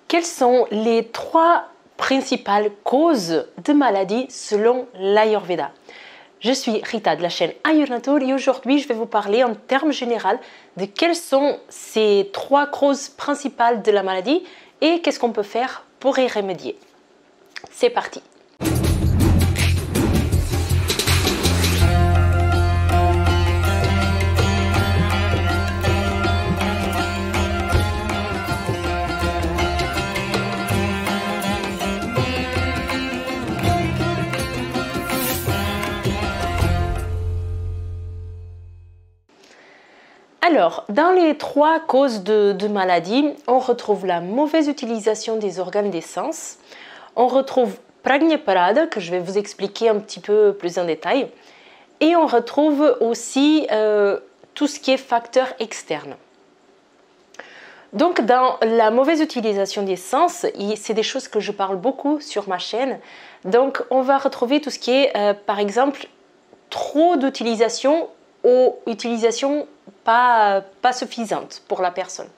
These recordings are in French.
Quelles sont les trois principales causes de maladies selon l'Ayurveda? Je suis Rita de la chaîne Ayurnatur et aujourd'hui je vais vous parler en termes généraux de quelles sont ces trois causes principales de la maladie et qu'est-ce qu'on peut faire pour y remédier. C'est parti! Alors, dans les trois causes de maladie, on retrouve la mauvaise utilisation des organes des sens, on retrouve Prajnaparada, que je vais vous expliquer un petit peu plus en détail, et on retrouve aussi tout ce qui est facteur externe. Donc, dans la mauvaise utilisation des sens, c'est des choses que je parle beaucoup sur ma chaîne, donc on va retrouver tout ce qui est, par exemple, trop d'utilisation ou utilisation pas suffisante pour la personne.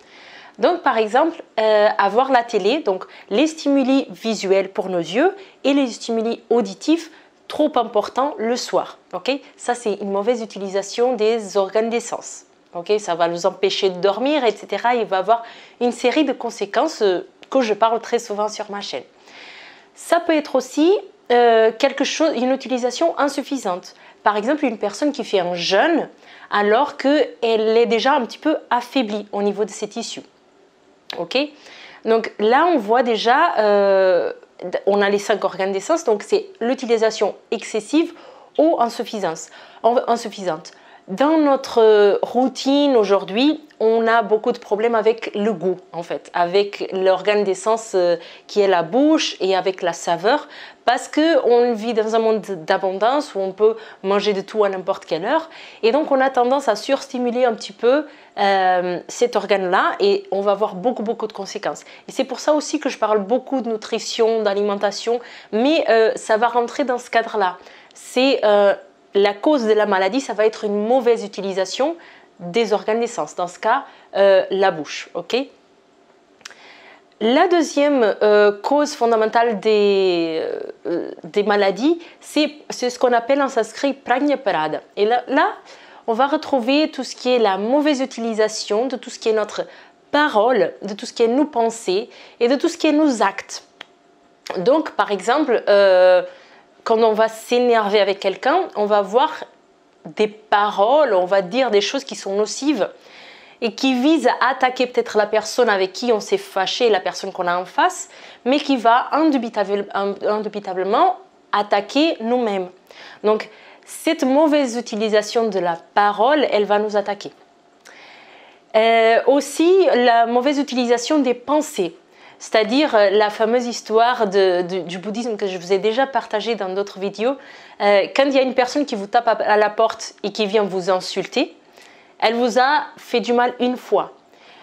Donc par exemple, avoir la télé, donc les stimuli visuels pour nos yeux et les stimuli auditifs trop importants le soir. Okay? Ça c'est une mauvaise utilisation des organes des sens. Okay? Ça va nous empêcher de dormir, etc. Il va avoir une série de conséquences que je parle très souvent sur ma chaîne. Ça peut être aussi une utilisation insuffisante. Par exemple, une personne qui fait un jeûne alors qu'elle est déjà un petit peu affaiblie au niveau de ses tissus. Ok? Donc là, on voit déjà, on a les 5 organes des sens, donc c'est l'utilisation excessive ou insuffisante. Dans notre routine aujourd'hui, on a beaucoup de problèmes avec le goût, en fait, avec l'organe des sens qui est la bouche et avec la saveur, parce qu'on vit dans un monde d'abondance où on peut manger de tout à n'importe quelle heure. Et donc, on a tendance à surstimuler un petit peu cet organe-là et on va avoir beaucoup de conséquences. Et c'est pour ça aussi que je parle beaucoup de nutrition, d'alimentation, mais ça va rentrer dans ce cadre-là. C'est la cause de la maladie, ça va être une mauvaise utilisation des organes des sens, dans ce cas, la bouche. Okay? La deuxième cause fondamentale des maladies, c'est ce qu'on appelle en sanskrit Prajnaparada. Et là, on va retrouver tout ce qui est la mauvaise utilisation de tout ce qui est notre parole, de tout ce qui est nos pensées et de tout ce qui est nos actes. Donc, par exemple, quand on va s'énerver avec quelqu'un, on va avoir des paroles, on va dire des choses qui sont nocives et qui visent à attaquer peut-être la personne avec qui on s'est fâché, la personne qu'on a en face, mais qui va indubitablement attaquer nous-mêmes. Donc, cette mauvaise utilisation de la parole, elle va nous attaquer. Aussi, la mauvaise utilisation des pensées. C'est-à-dire la fameuse histoire du bouddhisme que je vous ai déjà partagée dans d'autres vidéos. Quand il y a une personne qui vous tape à la porte et qui vient vous insulter, elle vous a fait du mal une fois.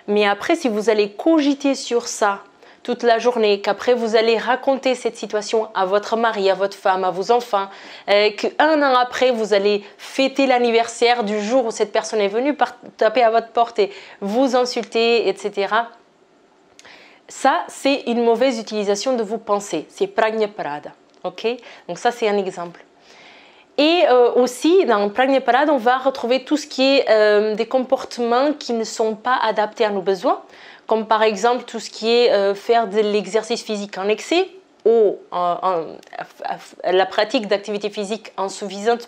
Mais après, si vous allez cogiter sur ça toute la journée, qu'après vous allez raconter cette situation à votre mari, à votre femme, à vos enfants, qu'un an après, vous allez fêter l'anniversaire du jour où cette personne est venue taper à votre porte et vous insulter, etc., ça, c'est une mauvaise utilisation de vos pensées. C'est Prajnaparada. Okay? Donc ça, c'est un exemple. Et aussi, dans Prajnaparada, on va retrouver tout ce qui est des comportements qui ne sont pas adaptés à nos besoins, comme par exemple tout ce qui est faire de l'exercice physique en excès ou la pratique d'activité physique insuffisante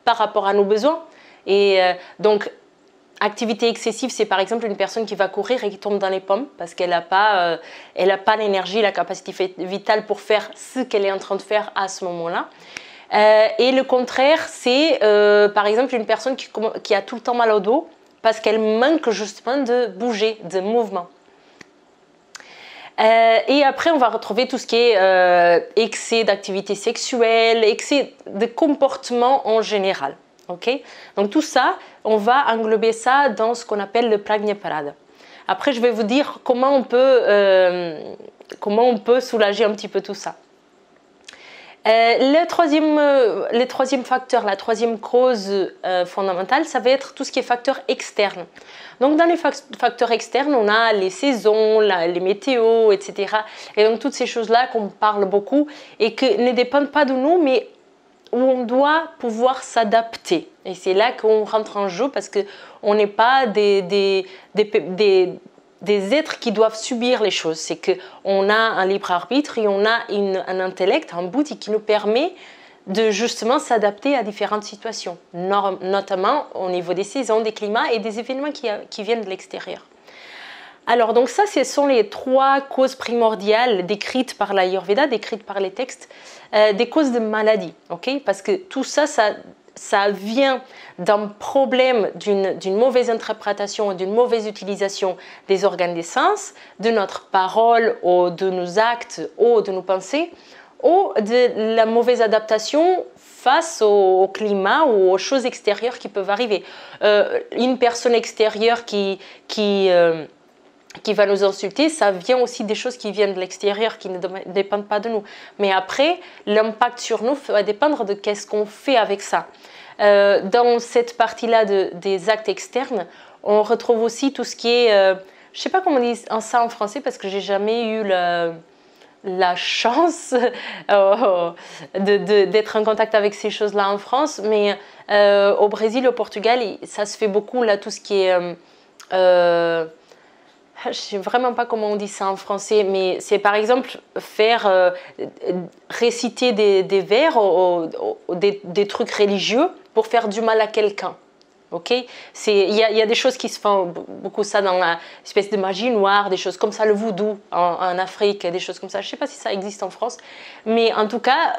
par rapport à nos besoins. Et donc, activité excessive, c'est par exemple une personne qui va courir et qui tombe dans les pommes parce qu'elle n'a pas l'énergie, la capacité vitale pour faire ce qu'elle est en train de faire à ce moment-là. Et le contraire, c'est par exemple une personne qui a tout le temps mal au dos parce qu'elle manque justement de bouger, de mouvement. Et après, on va retrouver tout ce qui est excès d'activité sexuelle, excès de comportement en général. Okay? Donc tout ça, on va englober ça dans ce qu'on appelle le Prajnaparada. Après, je vais vous dire comment on peut soulager un petit peu tout ça. Le troisième facteur, la troisième cause fondamentale, ça va être tout ce qui est facteur externe. Donc dans les facteurs externes, on a les saisons, les météos, etc. Et donc toutes ces choses-là qu'on parle beaucoup et qui ne dépendent pas de nous, mais où on doit pouvoir s'adapter. Et c'est là qu'on rentre en jeu parce qu'on n'est pas des êtres qui doivent subir les choses. C'est qu'on a un libre arbitre et on a un intellect, un bout qui nous permet de justement s'adapter à différentes situations, notamment au niveau des saisons, des climats et des événements qui viennent de l'extérieur. Alors donc ça, ce sont les trois causes primordiales décrites par l'Ayurveda, décrites par les textes, des causes de maladie, ok? Parce que tout ça, ça vient d'un problème, d'une mauvaise interprétation, d'une mauvaise utilisation des organes des sens, de notre parole, ou de nos actes, ou de nos pensées, ou de la mauvaise adaptation face au climat ou aux choses extérieures qui peuvent arriver. Une personne extérieure qui va nous insulter, ça vient aussi des choses qui viennent de l'extérieur, qui ne dépendent pas de nous. Mais après, l'impact sur nous va dépendre de qu'est-ce qu'on fait avec ça. Dans cette partie-là des actes externes, on retrouve aussi tout ce qui est... je ne sais pas comment on dit ça en français parce que j'ai jamais eu la chance d'être en contact avec ces choses-là en France, mais au Brésil, au Portugal, ça se fait beaucoup, là, tout ce qui est... je ne sais vraiment pas comment on dit ça en français, mais c'est par exemple faire réciter des vers, des trucs religieux pour faire du mal à quelqu'un. Okay? Il y a des choses qui se font beaucoup ça dans l'espèce de magie noire, des choses comme ça, le voodoo en Afrique, des choses comme ça. Je ne sais pas si ça existe en France, mais en tout cas,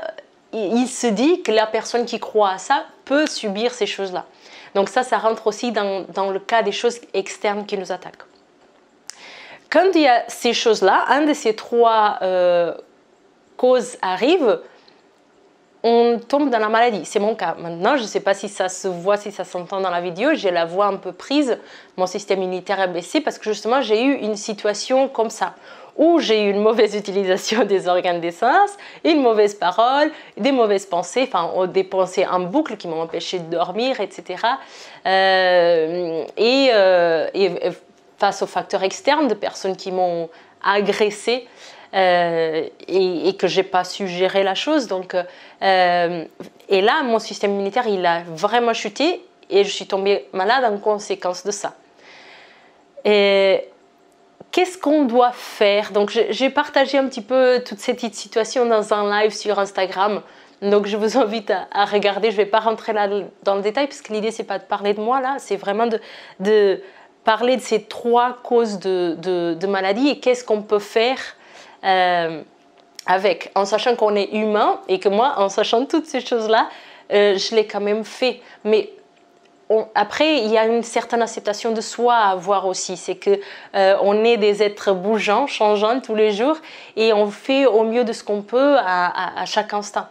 il se dit que la personne qui croit à ça peut subir ces choses-là. Donc ça rentre aussi dans le cas des choses externes qui nous attaquent. Quand il y a ces choses-là, un de ces trois causes arrive, on tombe dans la maladie. C'est mon cas. Maintenant, je ne sais pas si ça se voit, si ça s'entend dans la vidéo. J'ai la voix un peu prise. Mon système immunitaire est baissé parce que justement, j'ai eu une situation comme ça où j'ai eu une mauvaise utilisation des organes des sens, une mauvaise parole, des mauvaises pensées, enfin des pensées en boucle qui m'ont empêché de dormir, etc. Face aux facteurs externes de personnes qui m'ont agressée, et que je n'ai pas su gérer la chose. Donc, et là, mon système immunitaire, il a vraiment chuté et je suis tombée malade en conséquence de ça. Et qu'est-ce qu'on doit faire? Donc, j'ai partagé un petit peu toute cette situation dans un live sur Instagram. Donc, je vous invite à regarder. Je ne vais pas rentrer là dans le détail parce que l'idée, ce n'est pas de parler de moi là, c'est vraiment de parler de ces trois causes de maladie et qu'est-ce qu'on peut faire avec, en sachant qu'on est humain et que moi, en sachant toutes ces choses-là, je l'ai quand même fait. Mais après, il y a une certaine acceptation de soi à avoir aussi. C'est qu'on est des êtres bougeants, changeants tous les jours et on fait au mieux de ce qu'on peut à chaque instant.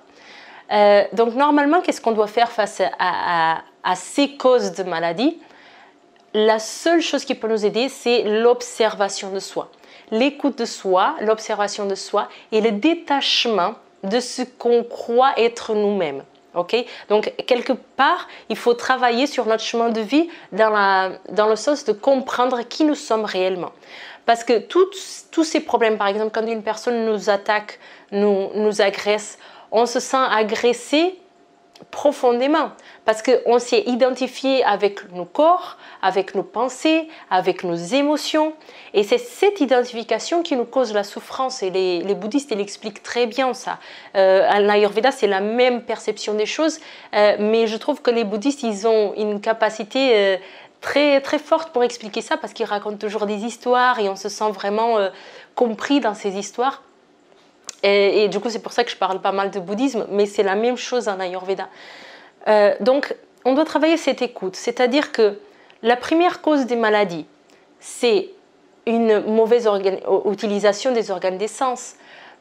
Donc normalement, qu'est-ce qu'on doit faire face à ces causes de maladie? La seule chose qui peut nous aider, c'est l'observation de soi. L'écoute de soi, l'observation de soi et le détachement de ce qu'on croit être nous-mêmes. Okay? Donc, quelque part, il faut travailler sur notre chemin de vie dans le sens de comprendre qui nous sommes réellement. Parce que tous ces problèmes, par exemple, quand une personne nous attaque, nous agresse, on se sent agressé profondément parce qu'on s'est identifié avec nos corps, avec nos pensées, avec nos émotions et c'est cette identification qui nous cause la souffrance et les bouddhistes ils expliquent très bien ça. En Ayurveda c'est la même perception des choses mais je trouve que les bouddhistes ils ont une capacité très, très forte pour expliquer ça parce qu'ils racontent toujours des histoires et on se sent vraiment compris dans ces histoires. Et du coup, c'est pour ça que je parle pas mal de bouddhisme, mais c'est la même chose en Ayurveda. Donc, on doit travailler cette écoute, c'est-à-dire que la première cause des maladies, c'est une mauvaise utilisation des organes des sens.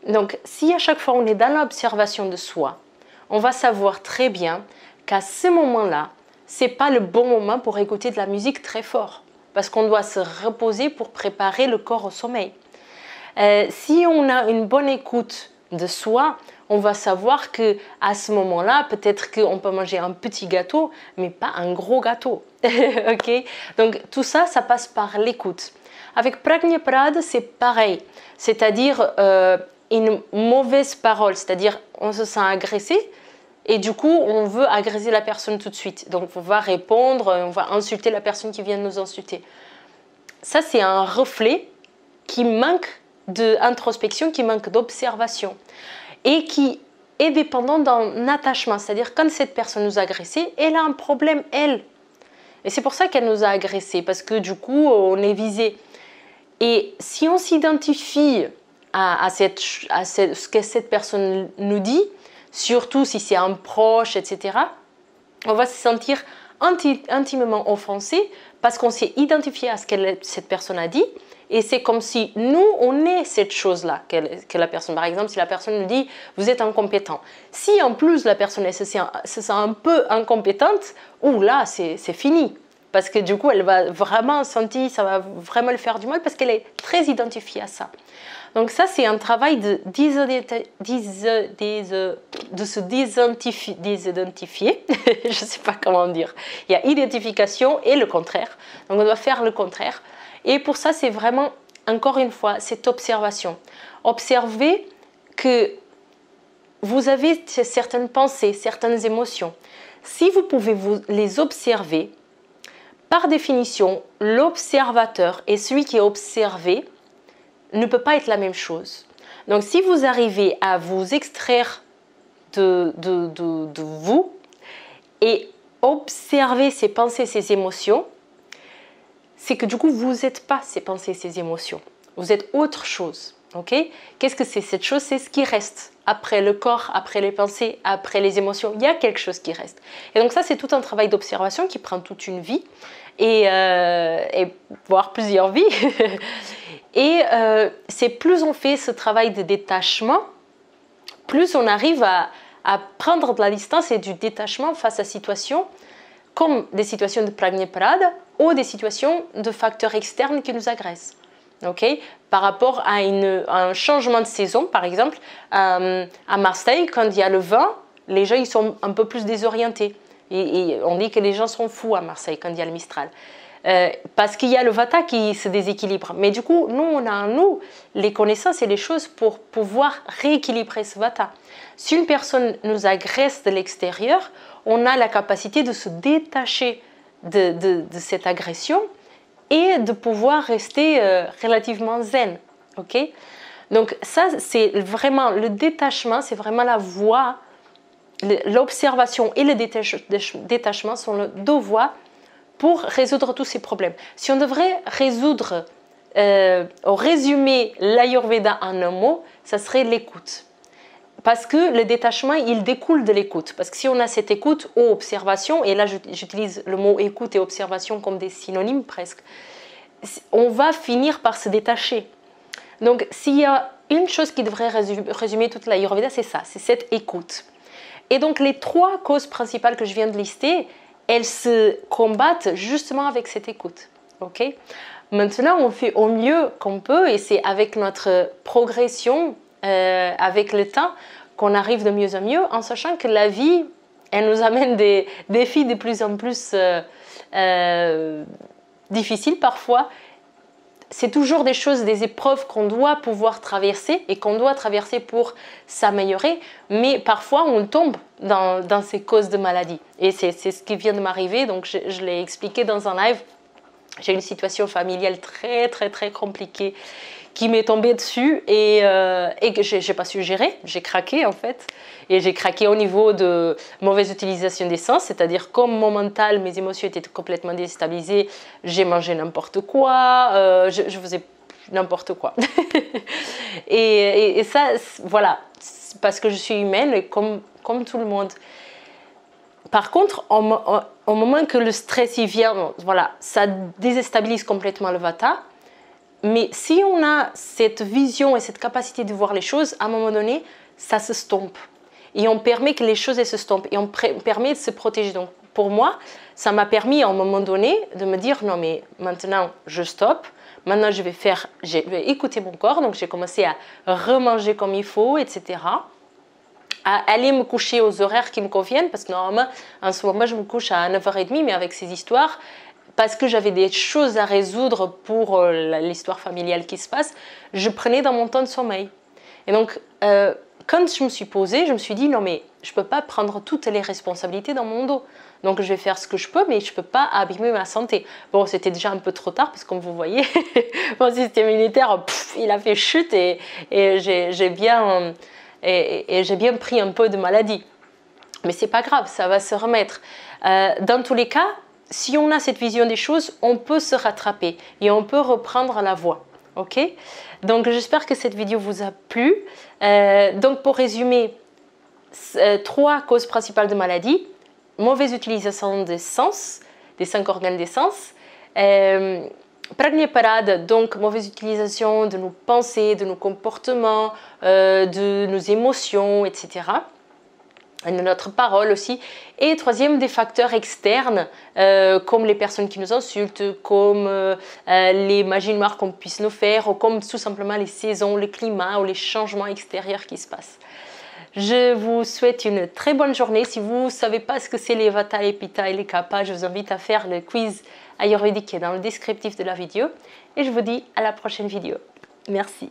Donc, si à chaque fois on est dans l'observation de soi, on va savoir très bien qu'à ce moment-là, ce n'est pas le bon moment pour écouter de la musique très fort, parce qu'on doit se reposer pour préparer le corps au sommeil. Si on a une bonne écoute de soi, on va savoir que à ce moment-là, peut-être qu'on peut manger un petit gâteau, mais pas un gros gâteau. Ok? Donc tout ça, ça passe par l'écoute. Avec Prajnaprad, c'est pareil, c'est-à-dire une mauvaise parole, c'est-à-dire on se sent agressé et du coup on veut agresser la personne tout de suite. Donc on va répondre, on va insulter la personne qui vient de nous insulter. Ça, c'est un reflet qui manque d'introspection, qui manque d'observation et qui est dépendant d'un attachement. C'est-à-dire quand cette personne nous a agressé, elle a un problème, elle. Et c'est pour ça qu'elle nous a agressé, parce que du coup, on est visé. Et si on s'identifie à ce que cette personne nous dit, surtout si c'est un proche, etc., on va se sentir intimement offensé parce qu'on s'est identifié à ce que cette personne a dit. Et c'est comme si nous, on est cette chose-là que la personne. Par exemple, si la personne nous dit « vous êtes incompétent ». Si en plus la personne se sent un peu incompétente, ou là, c'est fini. Parce que du coup, elle va vraiment sentir, ça va vraiment le faire du mal parce qu'elle est très identifiée à ça. Donc ça, c'est un travail de se désidentifier. Je ne sais pas comment dire. Il y a identification et le contraire. Donc on doit faire le contraire. Et pour ça, c'est vraiment, encore une fois, cette observation. Observez que vous avez certaines pensées, certaines émotions. Si vous pouvez les observer, par définition, l'observateur et celui qui est observé ne peut pas être la même chose. Donc, si vous arrivez à vous extraire de vous et observer ces pensées, ces émotions, c'est que du coup, vous n'êtes pas ces pensées, ces émotions. Vous êtes autre chose. Okay? Qu'est-ce que c'est cette chose? C'est ce qui reste après le corps, après les pensées, après les émotions. Il y a quelque chose qui reste. Et donc ça, c'est tout un travail d'observation qui prend toute une vie et voire plusieurs vies. Et c'est plus on fait ce travail de détachement, plus on arrive à prendre de la distance et du détachement face à situations comme des situations de Prajnaprad ou des situations de facteurs externes qui nous agressent. Okay? Par rapport à un changement de saison, par exemple, à Marseille, quand il y a le vent, les gens ils sont un peu plus désorientés. Et on dit que les gens sont fous à Marseille quand il y a le Mistral. Parce qu'il y a le Vata qui se déséquilibre. Mais du coup, nous, on a en nous les connaissances et les choses pour pouvoir rééquilibrer ce Vata. Si une personne nous agresse de l'extérieur, on a la capacité de se détacher de cette agression et de pouvoir rester relativement zen. Okay? Donc ça, c'est vraiment le détachement, c'est vraiment la voie, l'observation et le détachement sont les deux voies pour résoudre tous ces problèmes. Si on devrait résoudre, résumer l'Ayurveda en un mot, ça serait l'écoute. Parce que le détachement, il découle de l'écoute. Parce que si on a cette écoute ou observation, et là j'utilise le mot écoute et observation comme des synonymes presque, on va finir par se détacher. Donc s'il y a une chose qui devrait résumer toute l'Ayurveda, c'est ça, c'est cette écoute. Et donc les trois causes principales que je viens de lister, elles se combattent justement avec cette écoute. Okay? Maintenant, on fait au mieux qu'on peut et c'est avec notre progression, avec le temps, qu'on arrive de mieux en mieux, en sachant que la vie, elle nous amène des défis de plus en plus difficiles parfois. C'est toujours des choses, des épreuves qu'on doit pouvoir traverser et qu'on doit traverser pour s'améliorer, mais parfois on tombe dans ces causes de maladie. Et c'est ce qui vient de m'arriver, donc je l'ai expliqué dans un live. J'ai une situation familiale très compliquée qui m'est tombée dessus et que je n'ai pas su gérer. J'ai craqué en fait. Et j'ai craqué au niveau de mauvaise utilisation des sens, c'est-à-dire comme mon mental, mes émotions étaient complètement déstabilisées, j'ai mangé n'importe quoi, je faisais n'importe quoi. et ça, voilà, parce que je suis humaine et comme tout le monde. Par contre, au moment que le stress y vient, voilà, ça déstabilise complètement le Vata. Mais si on a cette vision et cette capacité de voir les choses, à un moment donné, ça se stompe. Et on permet que les choses se stompent. Et on permet de se protéger. Donc, pour moi, ça m'a permis à un moment donné de me dire, non mais maintenant, je stoppe. Maintenant, je vais écouter mon corps. Donc, j'ai commencé à remanger comme il faut, etc. à aller me coucher aux horaires qui me conviennent, parce que normalement, en ce moment, je me couche à 9h30, mais avec ces histoires, parce que j'avais des choses à résoudre pour l'histoire familiale qui se passe, je prenais dans mon temps de sommeil. Et donc, quand je me suis posée, je me suis dit, non mais je ne peux pas prendre toutes les responsabilités dans mon dos. Donc je vais faire ce que je peux, mais je ne peux pas abîmer ma santé. Bon, c'était déjà un peu trop tard, parce que comme vous voyez, mon système immunitaire, il a fait chute et j'ai bien pris un peu de maladie. Mais c'est pas grave, ça va se remettre. Dans tous les cas, si on a cette vision des choses, on peut se rattraper et on peut reprendre la voie. Ok? Donc j'espère que cette vidéo vous a plu. Donc pour résumer, 3 causes principales de maladie: mauvaise utilisation des sens, des 5 organes des sens, pragne parade, donc mauvaise utilisation de nos pensées, de nos comportements, de nos émotions, etc. Et de notre parole aussi. Et troisième, des facteurs externes, comme les personnes qui nous insultent, comme les magies noires qu'on puisse nous faire, ou comme tout simplement les saisons, le climat ou les changements extérieurs qui se passent. Je vous souhaite une très bonne journée. Si vous ne savez pas ce que c'est les Vata, les Pitta et les Kapha, je vous invite à faire le quiz ayurvédique qui est dans le descriptif de la vidéo. Et je vous dis à la prochaine vidéo. Merci.